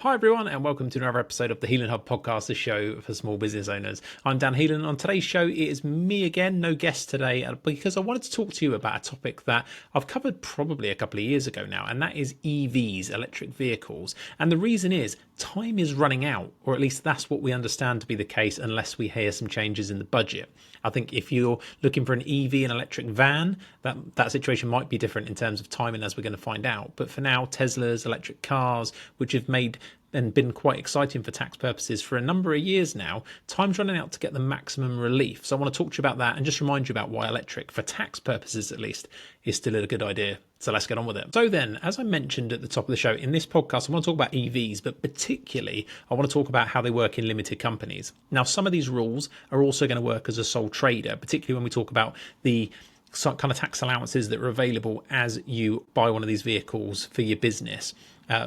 Hi everyone and welcome to another episode of the HeelanHub podcast, the show for small business owners. I'm Dan Heelan. On today's show, it is me again, no guest today, because I wanted to talk to you about a topic that I've covered probably a couple of years ago now, and that is EVs, electric vehicles. And the reason is time is running out, or at least that's what we understand to be the case, unless we hear some changes in the budget. I think if you're looking for an EV, an electric van, that situation might be different in terms of timing, as we're going to find out. But for now, Teslas, electric cars, which have made and been quite exciting for tax purposes for a number of years now, time's running out to get the maximum relief. So I want to talk to you about that and just remind you about why electric, for tax purposes at least, is still a good idea. So let's get on with it. So then, as I mentioned at the top of the show, in this podcast, I want to talk about EVs, but particularly I want to talk about how they work in limited companies. Now, some of these rules are also going to work as a sole trader, particularly when we talk about the kind of tax allowances that are available as you buy one of these vehicles for your business.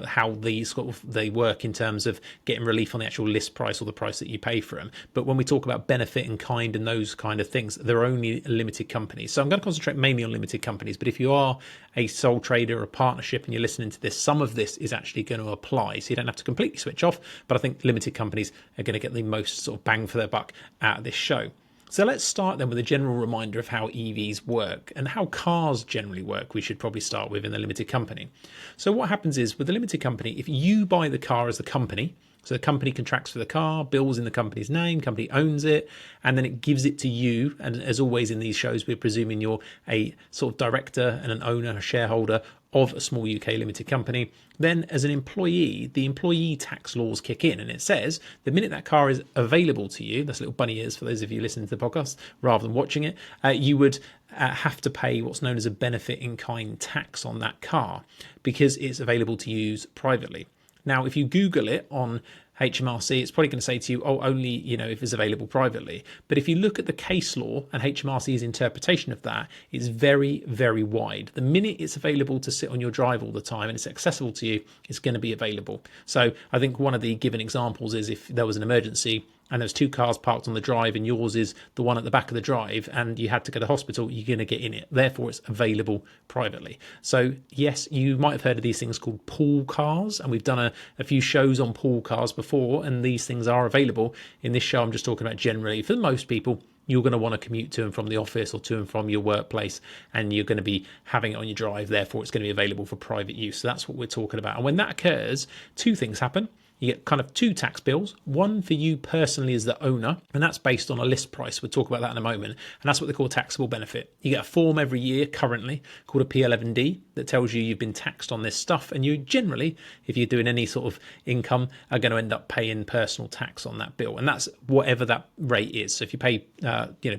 How these they work in terms of getting relief on the actual list price or the price that you pay for them. But when we talk about benefit in kind and those kind of things, they're only limited companies. So I'm going to concentrate mainly on limited companies. But if you are a sole trader or a partnership and you're listening to this, some of this is actually going to apply. So you don't have to completely switch off. But I think limited companies are going to get the most sort of bang for their buck out of this show. So let's start then with a general reminder of how EVs work and how cars generally work. We should probably start with in the limited company. So what happens is with the limited company, if you buy the car as the company, so the company contracts for the car, bills in the company's name, company owns it, and then it gives it to you. And as always in these shows, we're presuming you're a sort of director and an owner, a shareholder of a small UK limited company. Then as an employee, the employee tax laws kick in, and it says the minute that car is available to you, that's little bunny ears for those of you listening to the podcast rather than watching it, you would have to pay what's known as a benefit in kind tax on that car because it's available to use privately. Now, if you Google it on HMRC, it's probably going to say to you, oh, only, if it's available privately. But if you look at the case law and HMRC's interpretation of that, it's very, very wide. The minute it's available to sit on your drive all the time and it's accessible to you, it's going to be available. So I think one of the given examples is if there was an emergency and there's two cars parked on the drive and yours is the one at the back of the drive and you had to go to hospital, you're going to get in it. Therefore, it's available privately. So yes, you might have heard of these things called pool cars, and we've done a few shows on pool cars before, and these things are available. In this show, I'm just talking about generally, for most people, you're going to want to commute to and from the office or to and from your workplace, and you're going to be having it on your drive. Therefore, it's going to be available for private use. So that's what we're talking about. And when that occurs, two things happen. You get kind of two tax bills, one for you personally as the owner, and that's based on a list price. We'll talk about that in a moment. And that's what they call taxable benefit. You get a form every year currently called a P11D that tells you you've been taxed on this stuff. And you generally, if you're doing any sort of income, are going to end up paying personal tax on that bill. And that's whatever that rate is. So if you pay,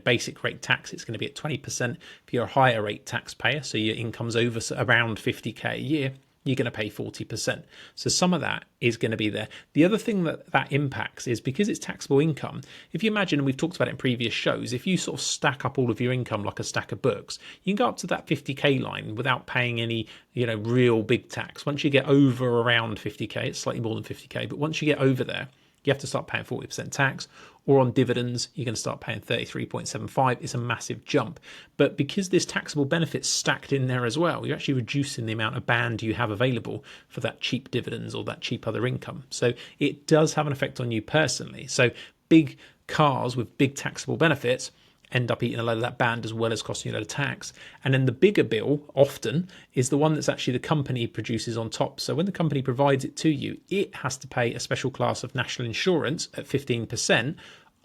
basic rate tax, it's going to be at 20%. If you're a higher rate taxpayer, so your income's over around 50k a year, you're going to pay 40%. So some of that is going to be there. The other thing that impacts is because it's taxable income. If you imagine, and we've talked about it in previous shows, if you sort of stack up all of your income like a stack of books, you can go up to that 50k line without paying any, real big tax. Once you get over around 50k, it's slightly more than 50k, but once you get over there, you have to start paying 40% tax, or on dividends, you're going to start paying 33.75. It's a massive jump. But because this taxable benefit's stacked in there as well, you're actually reducing the amount of band you have available for that cheap dividends or that cheap other income. So it does have an effect on you personally. So big cars with big taxable benefits end up eating a load of that band as well as costing you a load of tax. And then the bigger bill often is the one that's actually the company produces on top. So when the company provides it to you, it has to pay a special class of national insurance at 15%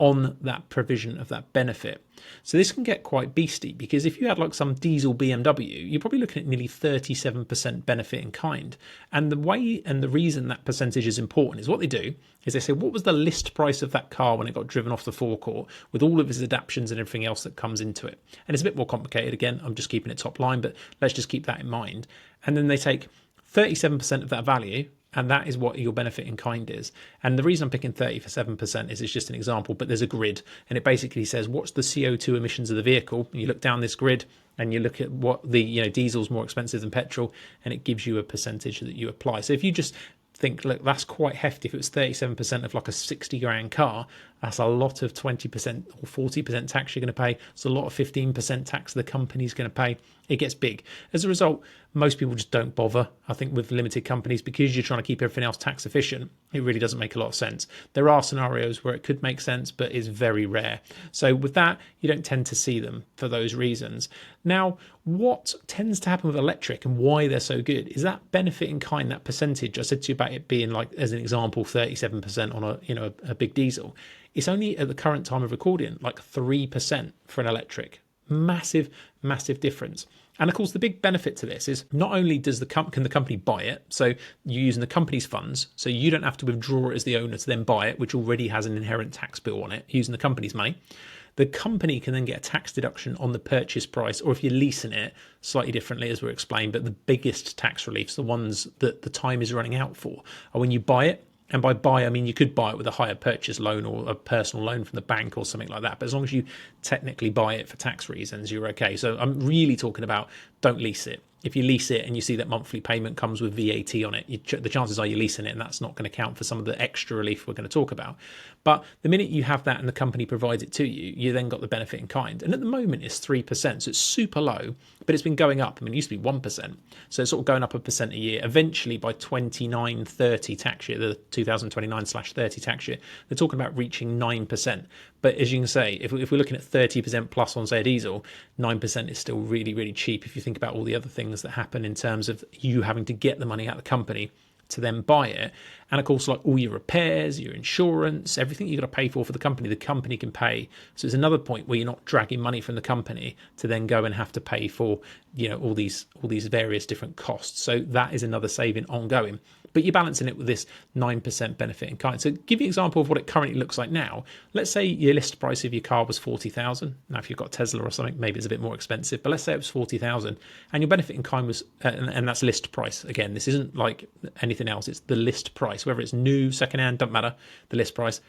on that provision of that benefit. So this can get quite beastly because if you had like some diesel BMW, you're probably looking at nearly 37% benefit in kind. And the way and the reason that percentage is important is what they do is they say, what was the list price of that car when it got driven off the forecourt with all of its adaptions and everything else that comes into it? And it's a bit more complicated. Again, I'm just keeping it top line, but let's just keep that in mind. And then they take 37% of that value, and that is what your benefit in kind is. And the reason I'm picking 37% is it's just an example, but there's a grid, and it basically says what's the CO2 emissions of the vehicle. And you look down this grid and you look at what the diesel's more expensive than petrol, and it gives you a percentage that you apply. So if you just think, look, that's quite hefty. If it was 37% of like a 60 grand car, that's a lot of 20% or 40% tax you're going to pay. It's a lot of 15% tax the company's going to pay. It gets big. As a result, Most people just don't bother. I think with limited companies, because you're trying to keep everything else tax efficient, it really doesn't make a lot of sense. There are scenarios where it could make sense, but it's very rare. So with that, you don't tend to see them for those reasons. Now, what tends to happen with electric and why they're so good is that benefit in kind, that percentage. I said to you about it being, like, as an example, 37% on a big diesel. It's only at the current time of recording like 3% for an electric. Massive, massive difference. And of course, the big benefit to this is not only does can the company buy it, so you're using the company's funds, so you don't have to withdraw it as the owner to then buy it, which already has an inherent tax bill on it, using the company's money. The company can then get a tax deduction on the purchase price, or if you're leasing it, slightly differently, as we're explained, but the biggest tax reliefs, the ones that the time is running out for, are when you buy it. And by buy, I mean you could buy it with a higher purchase loan or a personal loan from the bank or something like that. But as long as you technically buy it for tax reasons, you're okay. So I'm really talking about, don't lease it. If you lease it and you see that monthly payment comes with VAT on it, the chances are you're leasing it, and that's not going to count for some of the extra relief we're going to talk about. But the minute you have that and the company provides it to you, you then got the benefit in kind. And at the moment it's 3%, so it's super low, but it's been going up. I mean, it used to be 1%. So it's sort of going up 1% a year. Eventually by 29-30 tax year, the 2029/30 tax year, they're talking about reaching 9%. But as you can say, if we're looking at 30% plus on, say, a diesel, 9% is still really, really cheap if you think about all the other things that happen in terms of you having to get the money out of the company to then buy it. And of course, like all your repairs, your insurance, everything you've got to pay for the company can pay. So it's another point where you're not dragging money from the company to then go and have to pay for, all these various different costs. So that is another saving ongoing. But you're balancing it with this 9% benefit in kind. So give you an example of what it currently looks like now. Let's say your list price of your car was 40,000. Now, if you've got Tesla or something, maybe it's a bit more expensive, but let's say it was 40,000 and your benefit in kind was, and that's list price. Again, this isn't like anything else. It's the list price, whether it's new, secondhand, doesn't matter, the list price.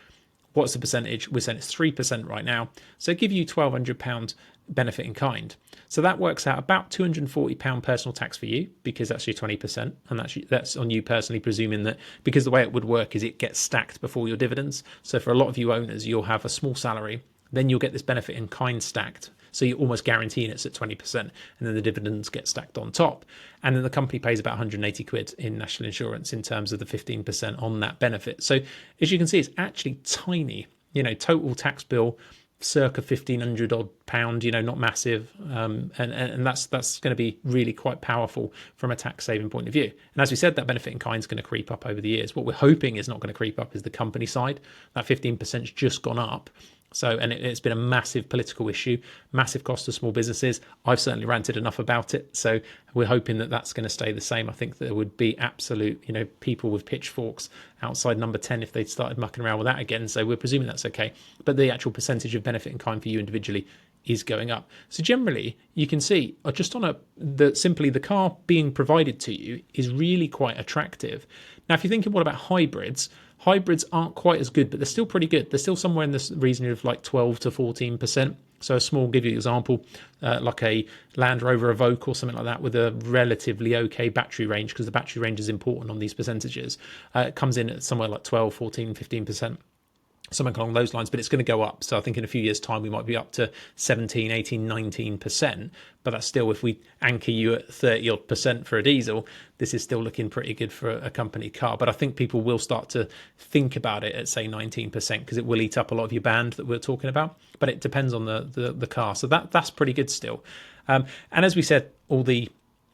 What's the percentage? We're saying it's 3% right now. So give you £1,200 benefit in kind. So that works out about £240 personal tax for you, because that's your 20%. And that's on you personally, presuming that, because the way it would work is it gets stacked before your dividends. So for a lot of you owners, you'll have a small salary, then you'll get this benefit in kind stacked. So you're almost guaranteeing it's at 20%, and then the dividends get stacked on top. And then the company pays about 180 quid in national insurance in terms of the 15% on that benefit. So as you can see, it's actually tiny, total tax bill, circa £1,500 odd pound, not massive. And that's going to be really quite powerful from a tax saving point of view. And as we said, that benefit in kind is going to creep up over the years. What we're hoping is not going to creep up is the company side. That 15% has just gone up. So, and it's been a massive political issue, massive cost to small businesses. I've certainly ranted enough about it. So we're hoping that that's going to stay the same. I think there would be absolute, people with pitchforks outside number 10 if they'd started mucking around with that again. So we're presuming that's okay. But the actual percentage of benefit in kind for you individually is going up. So generally, you can see just on simply the car being provided to you is really quite attractive. Now, if you're thinking, what about hybrids? Hybrids aren't quite as good, but they're still pretty good. They're still somewhere in the region of like 12 to 14%. So give you an example, like a Land Rover Evoque or something like that with a relatively okay battery range, because the battery range is important on these percentages. It comes in at somewhere like 12, 14, 15%. Something along those lines, but it's going to go up. So I think in a few years' time, we might be up to 17, 18, 19%. But that's still, if we anchor you at 30 odd % for a diesel, this is still looking pretty good for a company car. But I think people will start to think about it at, say, 19%, because it will eat up a lot of your band that we're talking about. But it depends on the car. So that's pretty good still. And as we said, all the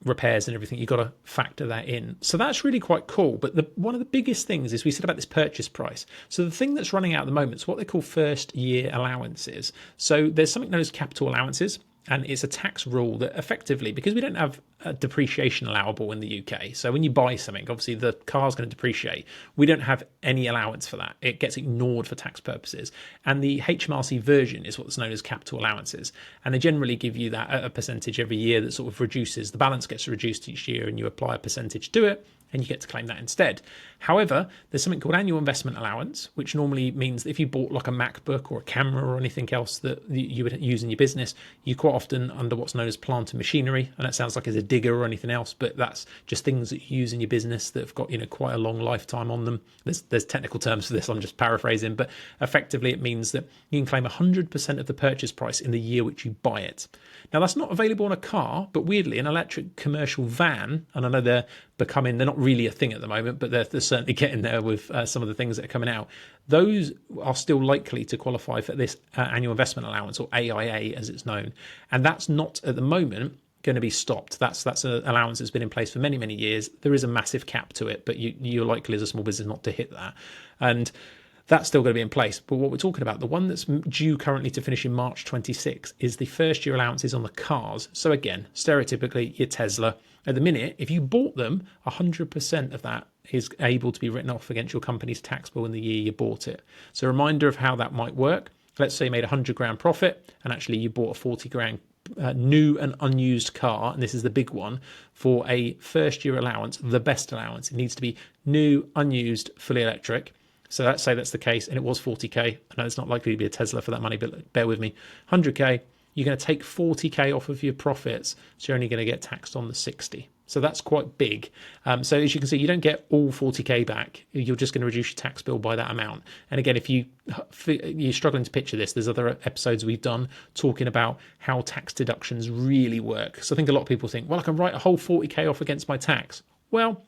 repairs and everything, you've got to factor that in. So that's really quite cool. But one of the biggest things is we said about this purchase price. So the thing that's running out at the moment is what they call first year allowances. So there's something known as capital allowances. And it's a tax rule that effectively, because we don't have a depreciation allowable in the UK, so when you buy something, obviously the car's going to depreciate. We don't have any allowance for that. It gets ignored for tax purposes. And the HMRC version is what's known as capital allowances. And they generally give you that at a percentage every year that sort of reduces. The balance gets reduced each year, and you apply a percentage to it, and you get to claim that instead. However, there's something called annual investment allowance, which normally means that if you bought like a MacBook or a camera or anything else that you would use in your business, you quite often under what's known as plant and machinery. And that sounds like it's a digger or anything else, but that's just things that you use in your business that have got, quite a long lifetime on them. There's technical terms for this, I'm just paraphrasing, but effectively it means that you can claim 100% of the purchase price in the year which you buy it. Now that's not available on a car, but weirdly an electric commercial van, and I know they're not really a thing at the moment, but they're certainly getting there with some of the things that are coming out. Those are still likely to qualify for this annual investment allowance, or AIA as it's known. And that's not at the moment going to be stopped. That's an allowance that's been in place for many, many years. There is a massive cap to it, but you're likely as a small business not to hit that. And that's still going to be in place. But what we're talking about, the one that's due currently to finish in March 26, is the first year allowances on the cars. So again, stereotypically, your Tesla. At the minute, if you bought them, 100% of that is able to be written off against your company's tax bill in the year you bought it. So a reminder of how that might work. Let's say you made 100 grand profit and actually you bought a 40 grand new and unused car, and this is the big one, for a first year allowance, the best allowance. It needs to be new, unused, fully electric. So let's say that's the case, and it was 40k. I know it's not likely to be a Tesla for that money, but bear with me. 100k, you're going to take 40k off of your profits, so you're only going to get taxed on the 60. So that's quite big. So as you can see, you don't get all 40k back. You're just going to reduce your tax bill by that amount. And again, if you're struggling to picture this, there's other episodes we've done talking about how tax deductions really work. So I think a lot of people think, well, I can write a whole 40k off against my tax. Well,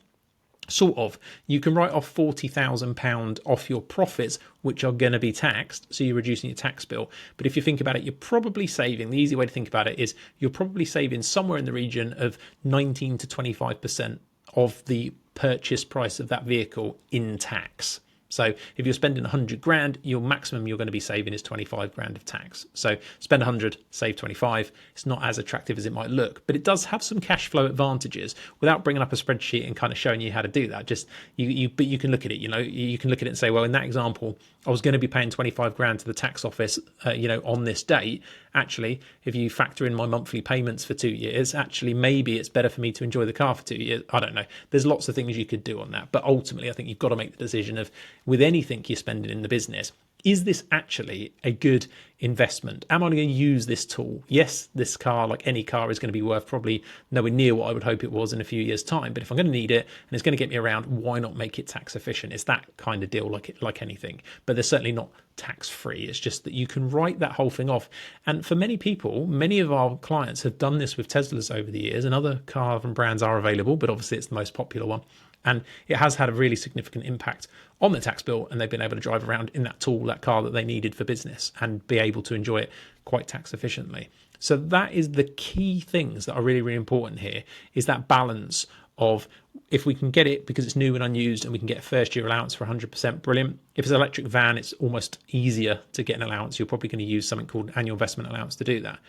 sort of. You can write off £40,000 off your profits, which are going to be taxed, so you're reducing your tax bill. But if you think about it, you're probably saving, the easy way to think about it is you're probably saving somewhere in the region of 19 to 25% of the purchase price of that vehicle in tax. So if you're spending 100 grand, your maximum you're going to be saving is 25 grand of tax. So spend 100, save 25. It's not as attractive as it might look, but it does have some cash flow advantages without bringing up a spreadsheet and kind of showing you how to do that. Just but you can look at it, you can look at it and say, well, in that example, I was going to be paying 25 grand to the tax office, on this date. Actually, if you factor in my monthly payments for 2 years, actually, maybe it's better for me to enjoy the car for 2 years. I don't know. There's lots of things you could do on that. But ultimately, I think you've got to make the decision of, with anything you're spending in the business, is this actually a good investment? Am I going to use this tool? Yes, this car, like any car, is going to be worth probably nowhere near what I would hope it was in a few years' time. But if I'm going to need it and it's going to get me around, why not make it tax efficient? It's that kind of deal, like anything. But they're certainly not tax free. It's just that you can write that whole thing off. And for many people, many of our clients have done this with Teslas over the years, and other car and brands are available, but obviously it's the most popular one. And it has had a really significant impact on the tax bill, and they've been able to drive around in that tool, that car that they needed for business, and be able to enjoy it quite tax efficiently. So that is the key things that are really, really important here, is that balance of, if we can get it because it's new and unused and we can get a first year allowance for 100%, brilliant. If it's an electric van, it's almost easier to get an allowance. You're probably going to use something called annual investment allowance to do that.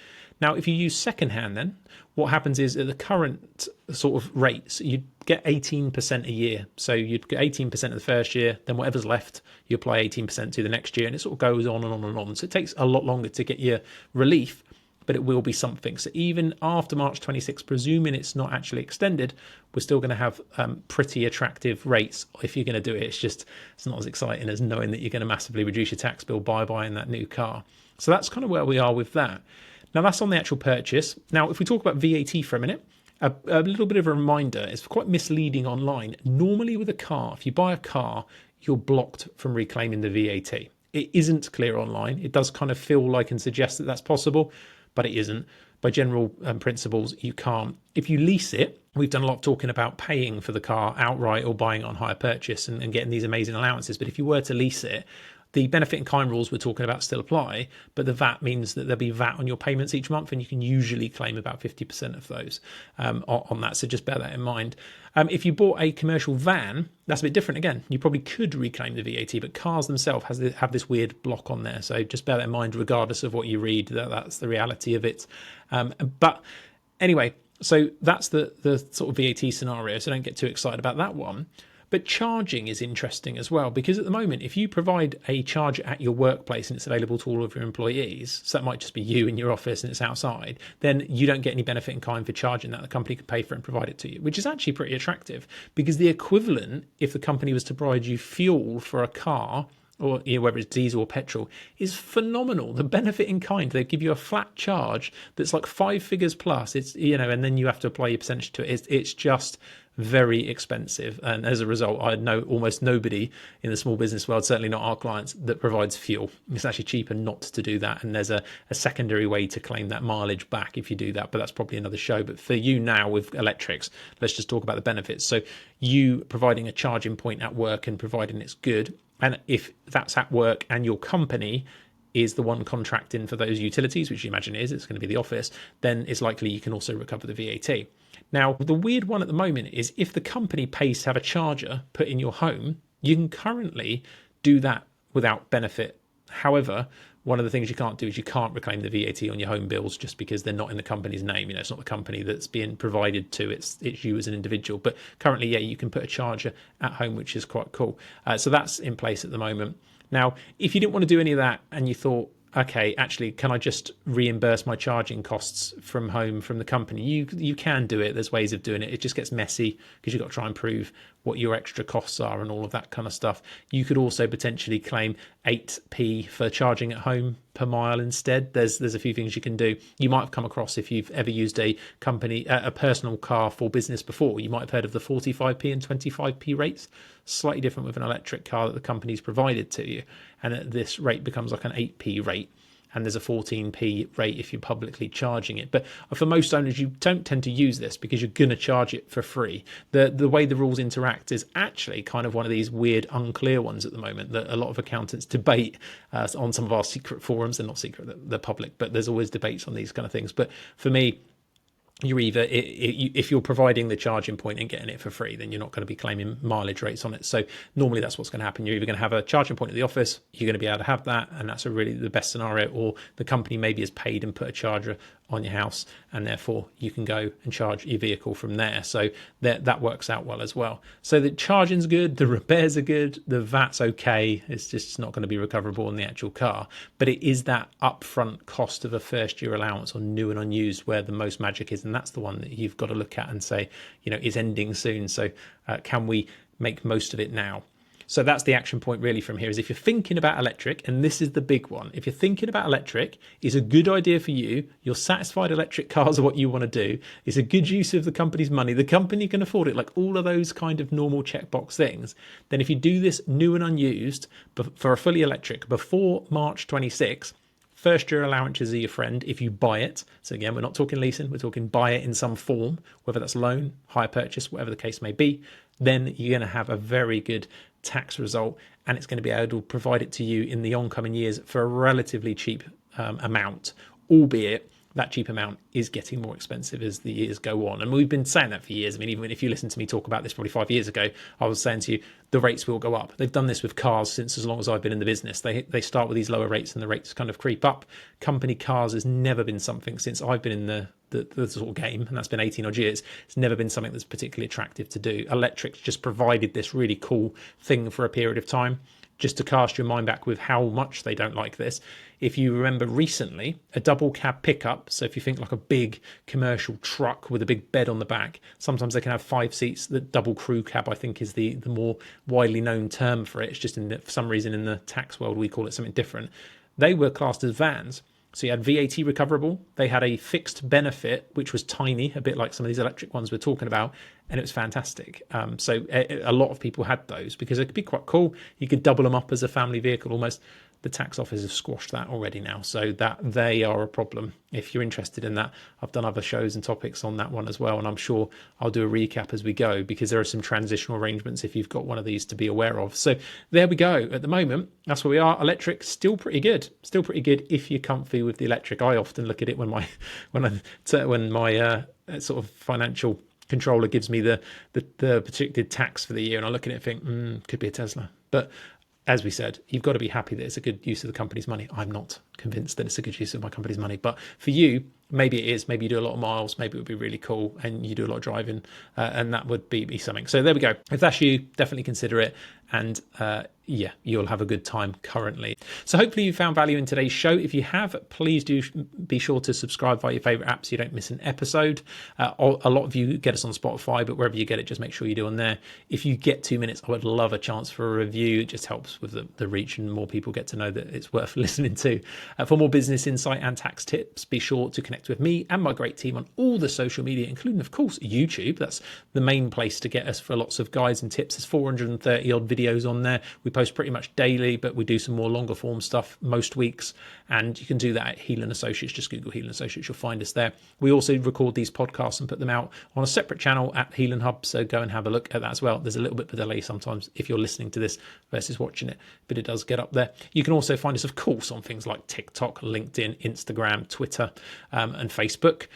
Now, if you use secondhand, then what happens is at the current sort of rates, you'd get 18% a year. So you'd get 18% of the first year, then whatever's left, you apply 18% to the next year, and it sort of goes on and on and on. So it takes a lot longer to get your relief, but it will be something. So even after March 26, presuming it's not actually extended, we're still going to have pretty attractive rates if you're going to do it. It's not as exciting as knowing that you're going to massively reduce your tax bill by buying that new car. So that's kind of where we are with that. Now, that's on the actual purchase. Now, if we talk about VAT for a minute, a little bit of a reminder, it's quite misleading online. Normally with a car, if you buy a car, you're blocked from reclaiming the VAT. It isn't clear online. It does kind of feel like and suggest that that's possible, but it isn't. By general principles, you can't. If you lease it, we've done a lot of talking about paying for the car outright or buying it on hire purchase and getting these amazing allowances. But if you were to lease it, the benefit in kind rules we're talking about still apply, but the VAT means that there'll be VAT on your payments each month, and you can usually claim about 50% of those on that. So just bear that in mind. If you bought a commercial van, that's a bit different again. You probably could reclaim the VAT, but cars themselves have this weird block on there. So just bear that in mind, regardless of what you read, that's the reality of it. But anyway, so that's the sort of VAT scenario. So don't get too excited about that one. But charging is interesting as well, because at the moment, if you provide a charger at your workplace and it's available to all of your employees, so that might just be you in your office and it's outside, then you don't get any benefit in kind for charging that. The company can pay for it and provide it to you, which is actually pretty attractive, because the equivalent, if the company was to provide you fuel for a car, or whether it's diesel or petrol, is phenomenal. The benefit in kind, they give you a flat charge that's like 5 figures plus. It's, and then you have to apply your percentage to it. It's just very expensive, and as a result, I know almost nobody in the small business world, certainly not our clients, that provides fuel. It's actually cheaper not to do that, and there's a secondary way to claim that mileage back if you do that, but that's probably another show. But for you now with electrics, let's just talk about the benefits. So you providing a charging point at work and providing it's good, and if that's at work and your company is the one contracting for those utilities, which you imagine it's going to be the office, then it's likely you can also recover the VAT. Now, the weird one at the moment is if the company pays to have a charger put in your home, you can currently do that without benefit. However, one of the things you can't do is you can't reclaim the VAT on your home bills just because they're not in the company's name. It's not the company that's being provided to, it's you as an individual. But currently, yeah, you can put a charger at home, which is quite cool. So that's in place at the moment. Now, if you didn't want to do any of that and you thought, okay, actually, can I just reimburse my charging costs from home from the company? You can do it. There's ways of doing it. It just gets messy because you've got to try and prove what your extra costs are and all of that kind of stuff. You could also potentially claim 8p for charging at home per mile instead. There's a few things you can do. You might have come across, if you've ever used a personal car for business before, you might have heard of the 45p and 25p rates. Slightly different with an electric car that the company's provided to you, and this rate becomes like an 8p rate, and there's a 14p rate if you're publicly charging it. But for most owners, you don't tend to use this because you're going to charge it for free. The way the rules interact is actually kind of one of these weird, unclear ones at the moment that a lot of accountants debate on some of our secret forums. They're not secret, they're public, but there's always debates on these kind of things. But for me, you're either, if you're providing the charging point and getting it for free, then you're not going to be claiming mileage rates on it. So normally that's what's going to happen. You're either going to have a charging point at the office, you're going to be able to have that, and that's really the best scenario, or the company maybe has paid and put a charger on your house, and therefore you can go and charge your vehicle from there. So that works out well as well. So the charging's good, the repairs are good, the VAT's okay. It's just not going to be recoverable in the actual car, but it is that upfront cost of a first year allowance on new and unused where the most magic is, and that's the one that you've got to look at and say, is ending soon. So can we make most of it now? So that's the action point really from here, is if you're thinking about electric, and this is the big one, if you're thinking about electric, it's a good idea for you, you're satisfied electric cars are what you want to do, it's a good use of the company's money, the company can afford it, like all of those kind of normal checkbox things, then if you do this new and unused for a fully electric before March 26, first year allowances are your friend if you buy it. So again, we're not talking leasing, we're talking buy it in some form, whether that's loan, hire purchase, whatever the case may be. Then you're going to have a very good tax result, and it's going to be able to provide it to you in the oncoming years for a relatively cheap amount, albeit that cheap amount is getting more expensive as the years go on. And we've been saying that for years. I mean, even if you listen to me talk about this probably 5 years ago, I was saying to you, the rates will go up. They've done this with cars since as long as I've been in the business. They start with these lower rates and the rates kind of creep up. Company cars has never been something since I've been in the sort of game, and that's been 18 odd years. It's never been something that's particularly attractive to do. Electrics just provided this really cool thing for a period of time. Just to cast your mind back with how much they don't like this. If you remember recently, a double cab pickup, so if you think like a big commercial truck with a big bed on the back, sometimes they can have 5 seats. The double crew cab, I think, is the more widely known term for it. It's just for some reason in the tax world, we call it something different. They were classed as vans. So you had VAT recoverable. They had a fixed benefit, which was tiny, a bit like some of these electric ones we're talking about, and it was fantastic. So a lot of people had those because it could be quite cool. You could double them up as a family vehicle almost. The tax office have squashed that already now, so that they are a problem. If you're interested in that, I've done other shows and topics on that one as well, and I'm sure I'll do a recap as we go because there are some transitional arrangements if you've got one of these to be aware of. So there we go. At the moment, that's where we are. Electric, still pretty good. Still pretty good if you're comfy with the electric. I often look at it when my sort of financial controller gives me the predicted tax for the year, and I look at it and think, could be a Tesla. But as we said, you've got to be happy that it's a good use of the company's money. I'm not convinced that it's a good use of my company's money. But for you, maybe it is. Maybe you do a lot of miles. Maybe it would be really cool, and you do a lot of driving, and that would be something. So there we go. If that's you, definitely consider it. And yeah, you'll have a good time currently. So hopefully you found value in today's show. If you have, please do be sure to subscribe via your favorite app so you don't miss an episode. A lot of you get us on Spotify, but wherever you get it, just make sure you do on there. If you get 2 minutes, I would love a chance for a review. It just helps with the reach, and more people get to know that it's worth listening to. For more business insight and tax tips, be sure to connect with me and my great team on all the social media, including, of course, YouTube. That's the main place to get us for lots of guides and tips. There's 430 odd videos on there. We post pretty much daily, but we do some more longer form stuff most weeks, and you can do that at Heelan Associates. Just Google Heelan Associates, you'll find us there. We also record these podcasts and put them out on a separate channel at HeelanHub, so go and have a look at that as well. There's a little bit of a delay sometimes if you're listening to this versus watching it, but it does get up there. You can also find us, of course, on things like TikTok, LinkedIn, Instagram, Twitter, and Facebook.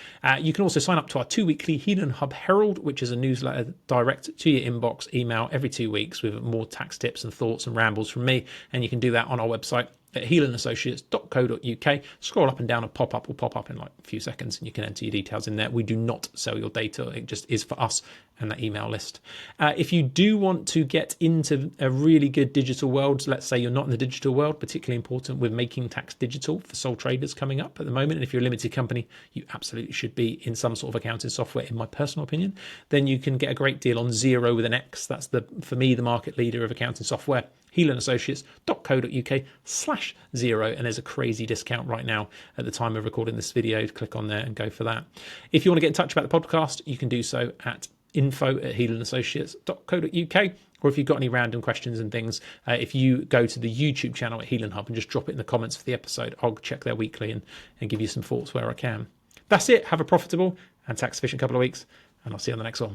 You can also sign up to our 2-weekly HeelanHub Herald, which is a newsletter direct to your inbox email every 2 weeks with more tax tips and thoughts and rambles from me. And you can do that on our website at heelanassociates.co.uk. Scroll up and down, a pop-up will pop up in like a few seconds, and you can enter your details in there. We do not sell your data. It just is for us and that email list. If you do want to get into a really good digital world, let's say you're not in the digital world, particularly important with making tax digital for sole traders coming up at the moment, and if you're a limited company, you absolutely should be in some sort of accounting software, in my personal opinion, then you can get a great deal on Xero with an X. That's for me, the market leader of accounting software. HeelanAssociates.co.uk/0, and there's a crazy discount right now at the time of recording this video. Click on there and go for that. If you want to get in touch about the podcast, you can do so at info@heelanassociates.co.uk, or if you've got any random questions and things, if you go to the YouTube channel at HeelanHub and just drop it in the comments for the episode, I'll check there weekly and give you some thoughts where I can. That's it. Have a profitable and tax efficient couple of weeks, and I'll see you on the next one.